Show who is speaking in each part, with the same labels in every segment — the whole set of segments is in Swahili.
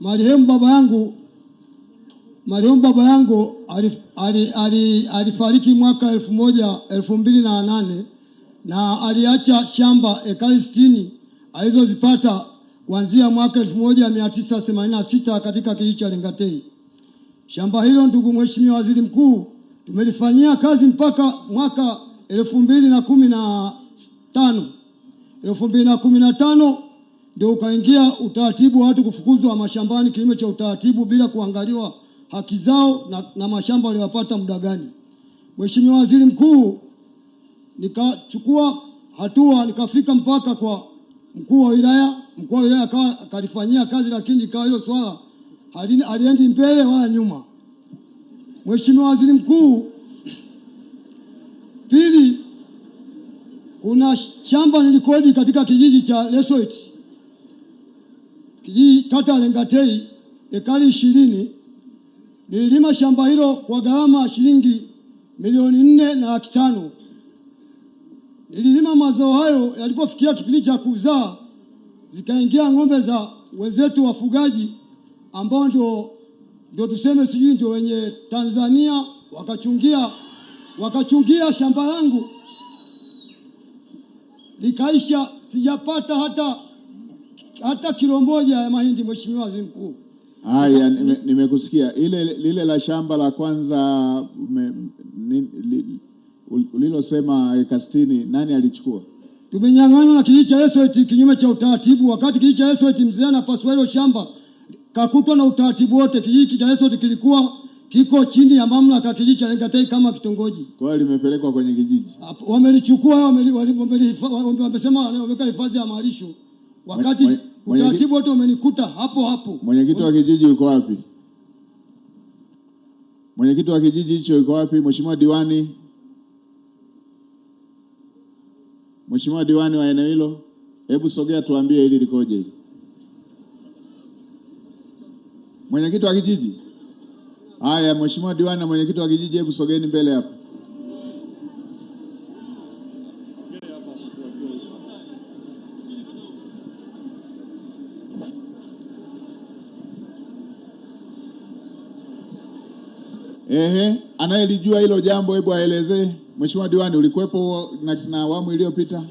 Speaker 1: marehemu baba yangu alifariki mwaka 2008 na aliacha shamba ekari 60 alizozipata kuanzia mwaka 1986 katika kijiji cha Lengatei. Shamba hilo, ndugu Mheshimiwa Waziri Mkuu, tumelifanyia kazi mpaka mwaka 2015. 2015 ndio ukaingia utaratibu wa watu kufukuzwa mashambani kilimo cha utaratibu bila kuangaliwa haki zao na mashamba waliyopata muda gani. Mheshimiwa Waziri Mkuu, nikachukua hatua, nikafika mpaka kwa mkuu wa wilaya akalifanyia kazi, lakini ikawa hilo swala haliendi mbele wala nyuma. Mheshimiwa Waziri Mkuu, pili, kuna shamba nilikodi katika kijiji cha Lesoit, kijiji kata Lengatei, ekari 20. Nililima shamba hilo kwa gharama shilingi milioni 4,500,000. Nililima mazao hayo, yalipofikia kipindi cha kuzaa zikaingia ng'ombe za wenzetu wafugaji ambao ndio tuseme sijui ndio wenye Tanzania, wakachungia shamba langu, likaisha, sijapata hata kilo moja ya mahindi. Mheshimiwa Waziri Mkuu,
Speaker 2: haya nimekusikia. Lile la shamba la kwanza ulilosema eka 60, nani alichukua?
Speaker 1: Tumenyang'anywa na kijiji cha Lesoit kinyume cha utaratibu. Wakati kijiji cha Lesoit mzee anapaswa hilo shamba, kakutwa na utaratibu wote. Kijiji cha Lesoit kiko chini ya mamlaka kijiji cha Lengatei kama kitongoji.
Speaker 2: Kwa hiyo limepelekwa kwenye kijiji.
Speaker 1: Wamelichukua, wamesema wameweka hifadhi ya malisho. Wakati utaratibu wote wamenikuta hapo.
Speaker 2: Mwenyekiti wa kijiji yuko wapi? Mwenyekiti wa kijiji hicho yuko wapi? Mheshimiwa diwani. Mheshimiwa diwani wa eneo hilo, hebu sogea tuambie hili likoje hili. Mwenyekiti wa kijiji. Haya, Mheshimiwa diwani na mwenyekiti wa kijiji, hebu sogeeni mbele hapa. Anayelijua hilo jambo hebu aelezee. Mheshimiwa diwani, ulikuwepo na awamu iliyopita?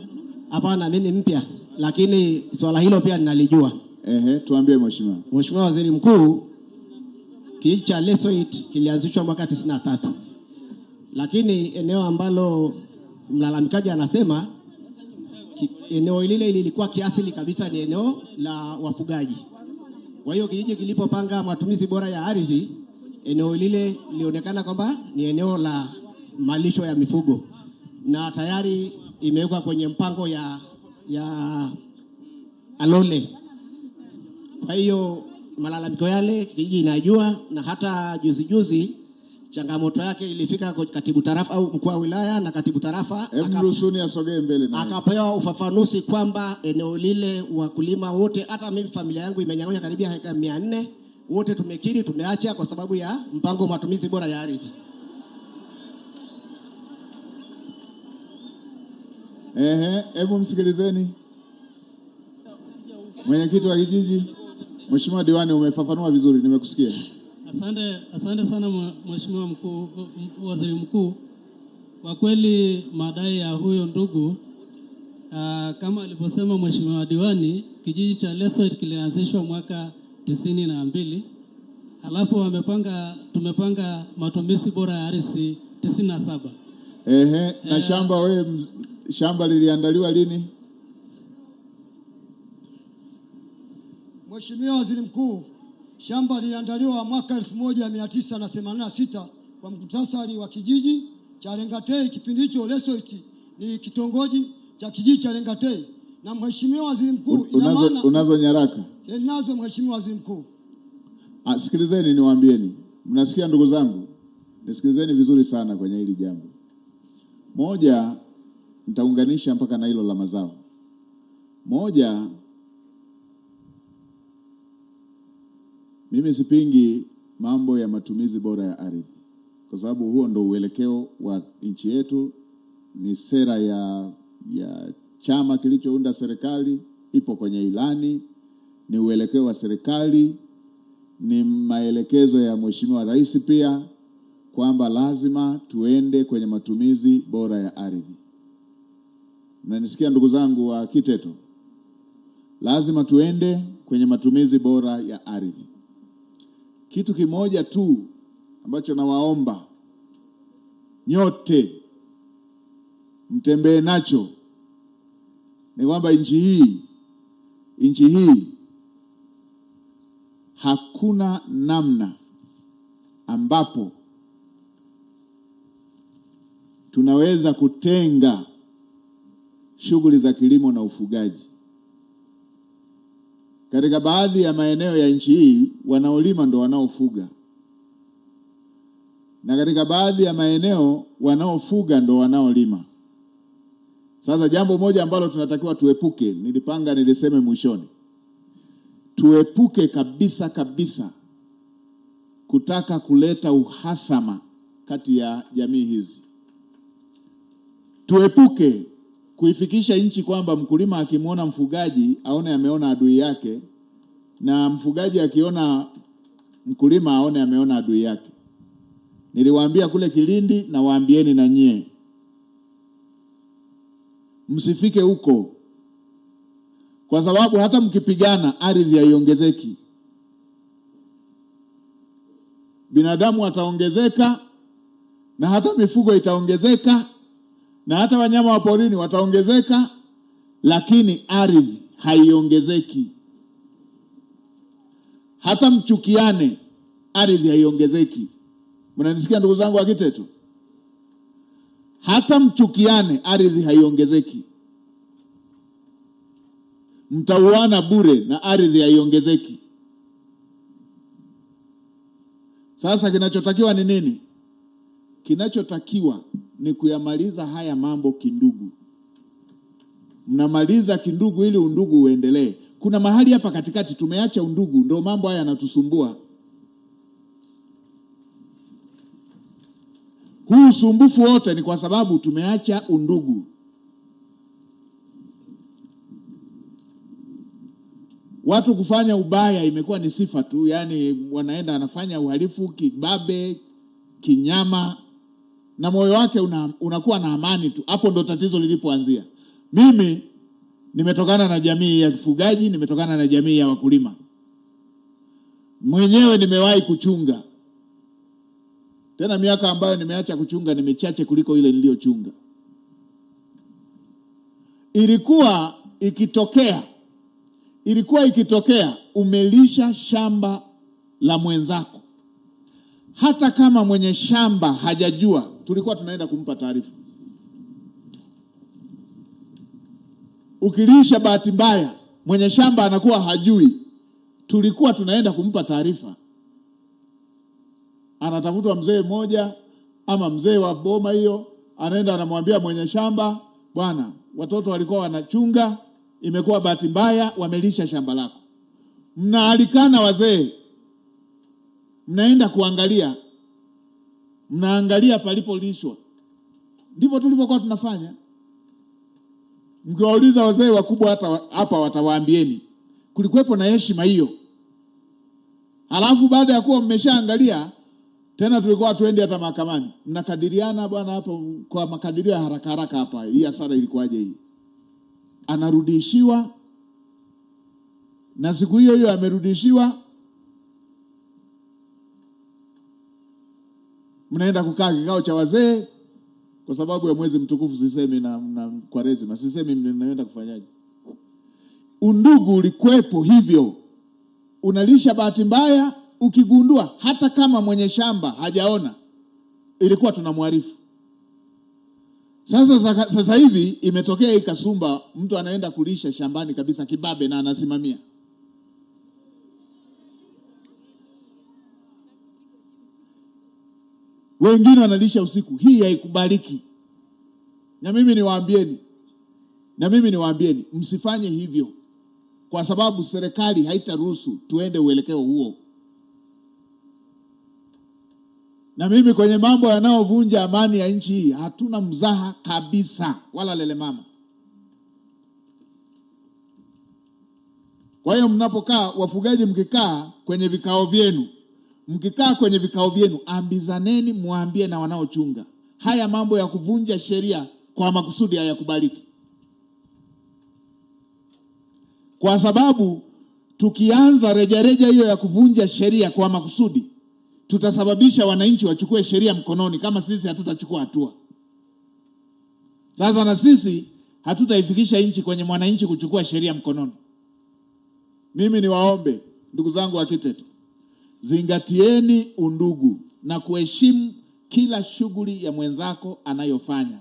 Speaker 3: Hapana, mimi ni mpya, lakini swala hilo pia ninalijua.
Speaker 2: Tuambie Mheshimiwa.
Speaker 3: Mheshimiwa Waziri Mkuu, kijiji cha Lesoit kilianzishwa mwaka 93. Lakini eneo ambalo mlalamikaji anasema eneo lile lilikuwa kiasili kabisa ni eneo la wafugaji. Kwa hiyo kijiji kilipopanga matumizi bora ya ardhi, eneo lile lilionekana kwamba ni eneo la malisho ya mifugo na tayari imewekwa kwenye mpango ya Alole. Kwa hiyo malalamiko yale kijiji inajua, na hata juzi changamoto yake ilifika kwa katibu tarafa au mkuu wa wilaya na katibu tarafa,
Speaker 2: Mrusuni asogee mbele na
Speaker 3: akapewa ufafanuzi kwamba eneo lile wakulima wote, hata mimi familia yangu imenyang'anywa karibia heka 400, wote tumekiri tumeacha kwa sababu ya mpango matumizi bora ya ardhi.
Speaker 2: Hebu msikilizeni mwenyekiti wa kijiji. Mheshimiwa diwani, umefafanua vizuri, nimekusikia.
Speaker 4: Asante sana Mheshimiwa Waziri Mkuu. Kwa kweli madai ya huyo ndugu kama alivyosema Mheshimiwa diwani, kijiji cha Lesoit kilianzishwa mwaka 92. Halafu tumepanga matumizi bora ya ardhi 97.
Speaker 2: Na shamba liliandaliwa lini?
Speaker 1: Mheshimiwa Waziri Mkuu, shamba liliandaliwa mwaka 1986 kwa mkutasari wa kijiji cha Lengatei. Kipindi hicho Lesoit ni kitongoji cha kijiji cha Lengatei. Na Mheshimiwa Waziri Mkuu,
Speaker 2: unazo nyaraka?
Speaker 1: Nazo Mheshimiwa Waziri Mkuu.
Speaker 2: Sikilizeni niwaambieni. Mnasikia ndugu zangu? Nisikilizeni vizuri sana kwenye hili jambo. Moja, nitaunganisha mpaka na hilo la mazao. Moja, mimi sipingi mambo ya matumizi bora ya ardhi, kwa sababu huo ndo uelekeo wa nchi yetu, ni sera ya chama kilichounda serikali, ipo kwenye ilani, ni uelekeo wa serikali. ni maelekezo ya Mheshimiwa Rais pia kwamba lazima tuende kwenye matumizi bora ya ardhi. Mnanisikia ndugu zangu wa Kiteto? Lazima tuende kwenye matumizi bora ya ardhi. Kitu kimoja tu ambacho nawaomba nyote mtembee nacho ni kwamba nchi hii hakuna namna ambapo tunaweza kutenga shughuli za kilimo na ufugaji. Katika baadhi ya maeneo ya nchi hii wanaolima ndo wanaofuga, na katika baadhi ya maeneo wanaofuga ndo wanaolima. Sasa jambo moja ambalo tunatakiwa tuepuke, niliseme mwishoni, tuepuke kabisa kutaka kuleta uhasama kati ya jamii hizi. Tuepuke kuifikisha nchi kwamba mkulima akimwona mfugaji aone ameona adui yake, na mfugaji akiona mkulima aone ameona adui yake. Niliwaambia kule Kilindi na waambieni na nyie, msifike huko, kwa sababu hata mkipigana ardhi haiongezeki. Binadamu wataongezeka, na hata mifugo itaongezeka, na hata wanyama wa porini wataongezeka, lakini ardhi haiongezeki. Hata mchukiane, ardhi haiongezeki. Mnanisikia ndugu zangu wa Kiteto? Hata mchukiane, ardhi haiongezeki. Mtauana bure na ardhi haiongezeki. Sasa kinachotakiwa ni nini? Kinachotakiwa ni kuyamaliza haya mambo kindugu. Mnamaliza kindugu ili undugu uendelee. Kuna mahali hapa katikati tumeacha undugu, ndio mambo haya yanatusumbua. Huu usumbufu wote ni kwa sababu tumeacha undugu. Watu kufanya ubaya imekuwa ni sifa tu, yani wanaenda anafanya uhalifu kibabe, kinyama, na moyo wake unakuwa na amani tu. Hapo ndo tatizo lilipoanzia. Mimi nimetokana na jamii ya kifugaji, nimetokana na jamii ya wakulima. Mwenyewe nimewahi kuchunga. Tena miaka ambayo nimeacha kuchunga ni michache kuliko ile niliyochunga. Ilikuwa ikitokea umelisha shamba la mwenzako, hata kama mwenye shamba hajajua, tulikuwa tunaenda kumpa taarifa. Ukilisha bahati mbaya, mwenye shamba anakuwa hajui, tulikuwa tunaenda kumpa taarifa. Anatafutwa mzee mmoja ama mzee wa boma hiyo, anaenda anamwambia mwenye shamba, bwana, watoto walikuwa wanachunga, imekuwa bahati mbaya wamelisha shamba lako. Mnaalikana wazee, mnaenda kuangalia, mnaangalia palipolishwa. Ndivyo tulivyokuwa tunafanya. Mkiwauliza wazee wakubwa hapa watawaambieni kulikuwepo na heshima hiyo. Halafu baada ya kuwa mmeshaangalia, tena tulikuwa tuende hata mahakamani. Mnakadiriana, bwana, hapo kwa makadirio ya haraka haraka hapa, hii hasara ilikuwaje hii? Anarudishiwa, na siku hiyo amerudishiwa, mnaenda kukaa kikao cha wazee. Kwa sababu ya mwezi mtukufu sisemi na Kwaresima, sisemi mnaenda kufanyaje. Undugu ulikuwepo hivyo. Unalisha bahati mbaya, ukigundua hata kama mwenye shamba hajaona, ilikuwa tunamwarifu. Sasa hivi imetokea hii kasumba, mtu anaenda kulisha shambani kabisa kibabe na anasimamia. Wengine wanalisha usiku. Hii haikubaliki. Na mimi niwaambieni, msifanye hivyo, kwa sababu serikali haitaruhusu tuende uelekeo huo. Na mimi kwenye mambo yanayovunja amani ya nchi hii hatuna mzaha kabisa, wala lele mama. Kwa hiyo mnapokaa, wafugaji, mkikaa kwenye vikao vyenu, ambizaneni, muambie na wanaochunga, haya mambo ya kuvunja sheria kwa makusudi hayakubaliki. Kwa sababu tukianza rejareja hiyo ya kuvunja sheria kwa makusudi, tutasababisha wananchi wachukue sheria mkononi kama sisi hatutachukua hatua. Sasa na sisi hatutaifikisha nchi kwenye mwananchi kuchukua sheria mkononi. Mimi niwaombe ndugu zangu wa Kiteto, zingatieni undugu na kuheshimu kila shughuli ya mwenzako anayofanya.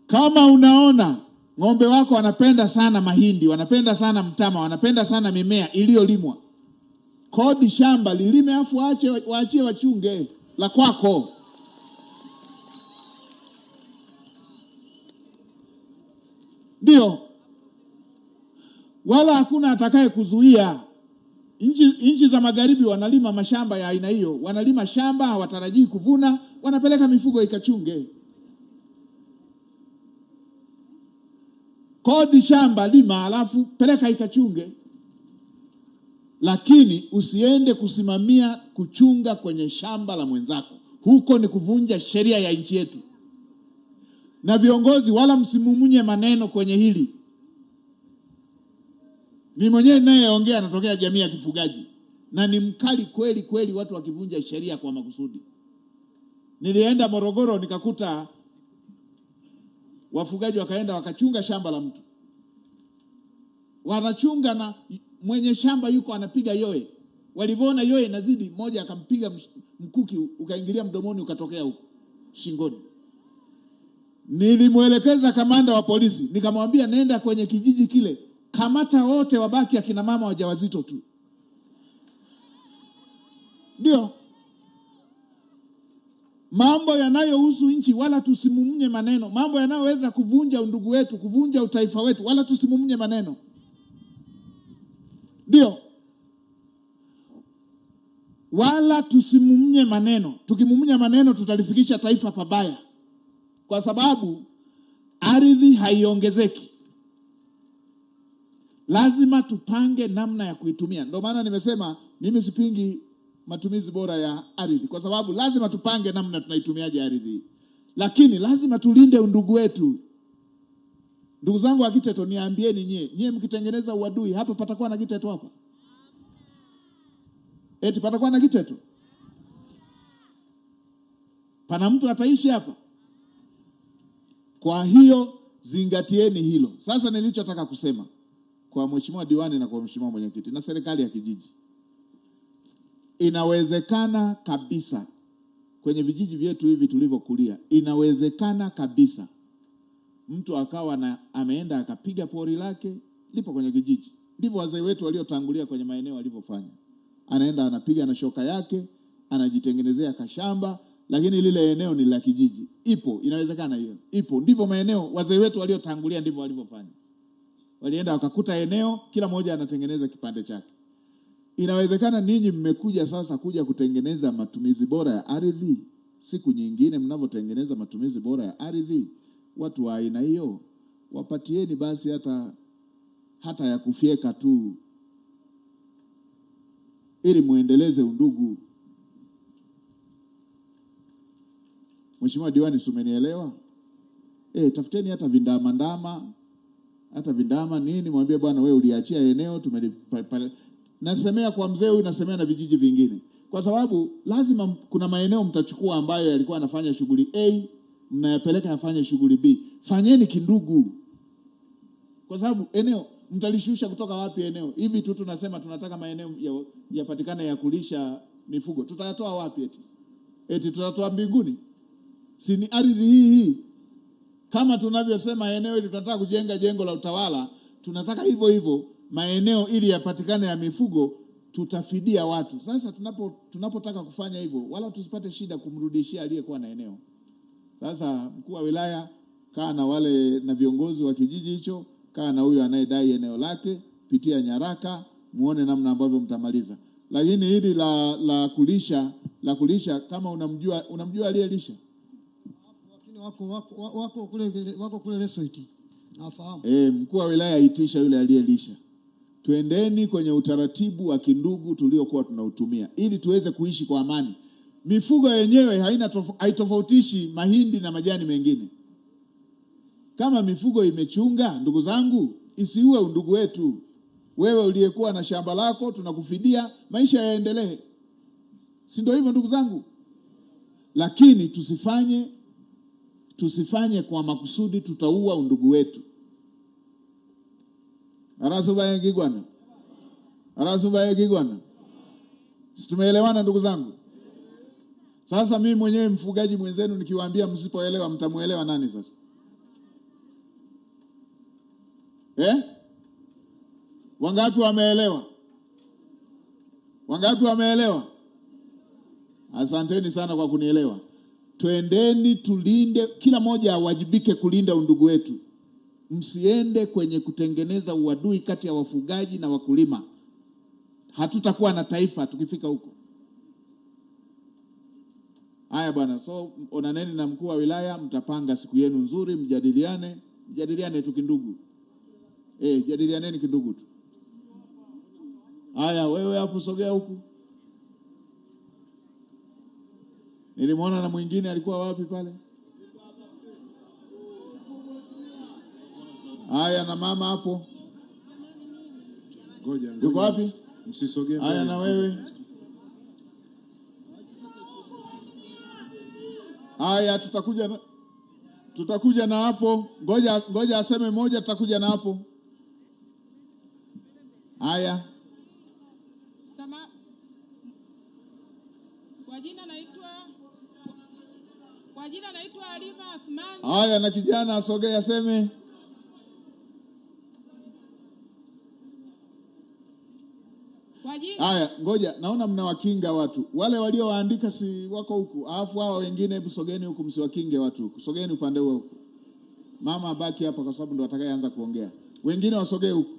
Speaker 2: Kama unaona ng'ombe wako wanapenda sana mahindi, wanapenda sana mtama, wanapenda sana mimea iliyolimwa, kodi shamba lilime, afu waachie wachunge la kwako. Ndio, wala hakuna atakaye kuzuia. Nchi za magharibi wanalima mashamba ya aina hiyo, wanalima shamba, hawatarajii kuvuna, wanapeleka mifugo ikachunge. Kodi shamba, lima, alafu peleka ikachunge. Lakini usiende kusimamia kuchunga kwenye shamba la mwenzako. Huko ni kuvunja sheria ya nchi yetu. Na viongozi, wala msimumunye maneno kwenye hili. Mimi mwenyewe ninayeongea natokea jamii ya kifugaji, na ni mkali kweli kweli watu wakivunja sheria kwa makusudi. Nilienda Morogoro nikakuta wafugaji wakaenda wakachunga shamba la mtu. Wanachunga na mwenye shamba yuko anapiga yoe. Walivyoona yoe inazidi, mmoja akampiga mkuki ukaingilia mdomoni ukatokea huko shingoni. Nilimwelekeza kamanda wa polisi, nikamwambia nenda kwenye kijiji kile, kamata wote, wabaki akina mama wajawazito tu. Ndio mambo yanayohusu nchi, wala tusimumunye maneno. Mambo yanayoweza kuvunja undugu wetu, kuvunja utaifa wetu, wala tusimumunye maneno. Ndio, wala tusimumunye maneno. Tukimumunya maneno tutalifikisha taifa pabaya, kwa sababu ardhi haiongezeki. Lazima tupange namna ya kuitumia. Ndio maana nimesema mimi sipingi matumizi bora ya ardhi, kwa sababu lazima tupange namna tunaitumiaje ardhi. Lakini lazima tulinde undugu wetu. Ndugu zangu wa Kiteto, niambieni nyie mkitengeneza uadui hapa, patakuwa na Kiteto hapa? Eti patakuwa na Kiteto? Pana mtu ataishi hapa? Kwa hiyo zingatieni hilo. Sasa nilichotaka kusema kwa mheshimiwa diwani na kwa mheshimiwa mwenyekiti na serikali ya kijiji, inawezekana kabisa kwenye vijiji vyetu hivi tulivyokulia, inawezekana kabisa mtu akawa ameenda akapiga pori lake lipo kwenye kijiji. Ndivyo wazee wetu waliotangulia kwenye maeneo walivyofanya. Anaenda anapiga na shoka yake, anajitengenezea kashamba, lakini lile eneo ni la kijiji. Ipo, inawezekana hiyo. Ipo, ndivyo maeneo wazee wetu waliotangulia ndivyo walivyofanya. Walienda wakakuta eneo, kila mmoja anatengeneza kipande chake. Inawezekana ninyi mmekuja sasa kuja kutengeneza matumizi bora ya ardhi. Siku nyingine mnavyotengeneza matumizi bora ya ardhi, watu wa aina hiyo wapatieni basi hata ya kufyeka tu, ili muendeleze undugu. Mheshimiwa diwani, umenielewa? Tafuteni hata vindama nini, mwambie bwana wewe uliachia eneo nasemea kwa mzee huyu, nasemea na vijiji vingine. Kwa sababu lazima kuna maeneo mtachukua ambayo yalikuwa yanafanya shughuli A, mnayapeleka yafanye shughuli B. Fanyeni kindugu. Kwa sababu eneo mtalishusha kutoka wapi eneo? Hivi tu tunasema tunataka maeneo yapatikane ya kulisha mifugo. Tutayatoa wapi eti tutatoa mbinguni? Si ni ardhi hii. Kama tunavyosema eneo hili tunataka kujenga jengo la utawala, tunataka hivyo hivyo maeneo ili yapatikane ya mifugo, tutafidia watu. Sasa tunapotaka kufanya hivyo, wala tusipate shida kumrudishia aliyekuwa na eneo. Sasa mkuu wa wilaya, kaa na wale na viongozi wa kijiji hicho, kaa na huyu anayedai eneo lake, pitia nyaraka, muone namna ambavyo mtamaliza. Lakini hili la kulisha kama unamjua aliyelisha.
Speaker 1: Lakini wako kule Lesoiti. Nafahamu.
Speaker 2: Mkuu wa wilaya aitisha yule aliyelisha. Twendeni kwenye utaratibu wa kindugu tuliokuwa tunautumia ili tuweze kuishi kwa amani. Mifugo yenyewe haitofautishi mahindi na majani mengine. Kama mifugo imechunga, ndugu zangu, isiue undugu wetu. Wewe uliyekuwa na shamba lako tunakufidia, maisha yaendelee. Si ndio hivyo ndugu zangu? Lakini tusifanye kwa makusudi, tutaua undugu wetu. Arasubaye kigwana. Arasubaye kigwana. Tumeelewana ndugu zangu? Sasa mimi mwenyewe mfugaji mwenzenu nikiwaambia msipoelewa mtamuelewa nani sasa? Wangapi wameelewa? Wangapi wameelewa? Asanteni sana kwa kunielewa. Twendeni tulinde, kila mmoja awajibike kulinda undugu wetu. Msiende kwenye kutengeneza uadui kati ya wafugaji na wakulima. Hatutakuwa na taifa tukifika huko. Haya bwana, so onaneni na mkuu wa wilaya, mtapanga siku yenu nzuri, mjadiliane tu kindugu. Jadilianeni kindugu tu. Haya, wewe hapo sogea huku. Nilimwona na mwingine alikuwa wapi pale? Haya, na mama hapo.
Speaker 5: Ngoja.
Speaker 2: Yuko wapi?
Speaker 5: Msisogee.
Speaker 2: Haya, na wewe. Haya, tutakuja na hapo. Ngoja aseme moja, tutakuja na hapo. Haya.
Speaker 6: Kwa jina naitwa Halima Athmani.
Speaker 2: Haya, na kijana asogee aseme. Haya, ngoja, naona mnawakinga watu. Wale waliowaandika si wako huku. Alafu hawa wengine hebu sogeni huku, msiwakinge watu huku. Sogeni upande huo huku. Mama abaki hapa kwa sababu ndo atakayeanza kuongea. Wengine wasogee huku.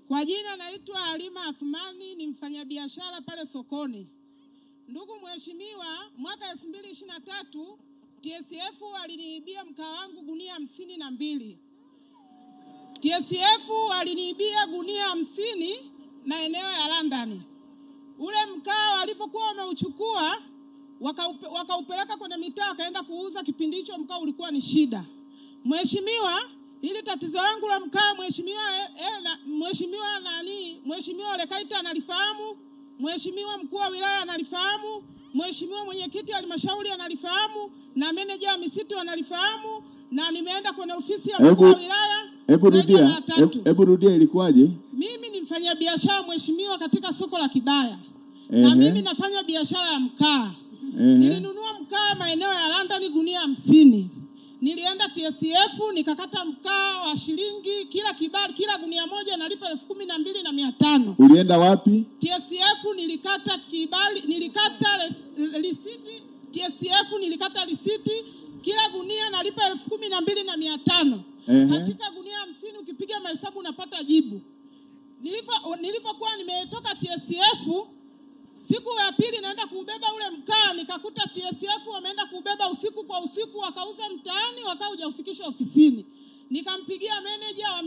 Speaker 6: Kwa jina naitwa Halima Athmani, ni mfanyabiashara pale sokoni. Ndugu mheshimiwa, mwaka 2023 TSF aliniibia mkaa wangu gunia 52. TSF aliniibia gunia 50 maeneo ya London. Ule mkaa walipokuwa wameuchukua wakaupeleka kwenye mitaa wakaenda kuuza. Kipindi hicho mkaa ulikuwa ni shida. Mheshimiwa, ili tatizo langu la mkaa Mheshimiwa Lekaita analifahamu, Mheshimiwa mkuu wa wilaya analifahamu, Mheshimiwa mwenyekiti wa halmashauri analifahamu, na meneja wa misitu analifahamu, na nimeenda kwenye ofisi ya mkuu wa wilaya.
Speaker 2: Hebu rudia ilikuwaje?
Speaker 6: Mimi ni mfanyabiashara mheshimiwa katika soko la Kibaya. Na mimi nafanya biashara ya mkaa. Nilinunua mkaa maeneo ya London gunia 50. Nilienda TSF nikakata mkaa wa shilingi kila gunia moja nalipa 12,500.
Speaker 2: Ulienda wapi?
Speaker 6: TSF nilikata risiti. TSF nilikata risiti, kila gunia nalipa 12,500. Katika gunia 50 ukipiga mahesabu unapata jibu. Nilipokuwa nimetoka TSF, siku ya pili naenda kuubeba ule mkaa, nikakuta TSF wameenda kuubeba usiku kwa usiku, wakauza mtaani, wakauja ufikisha ofisini. Nikampigia meneja wa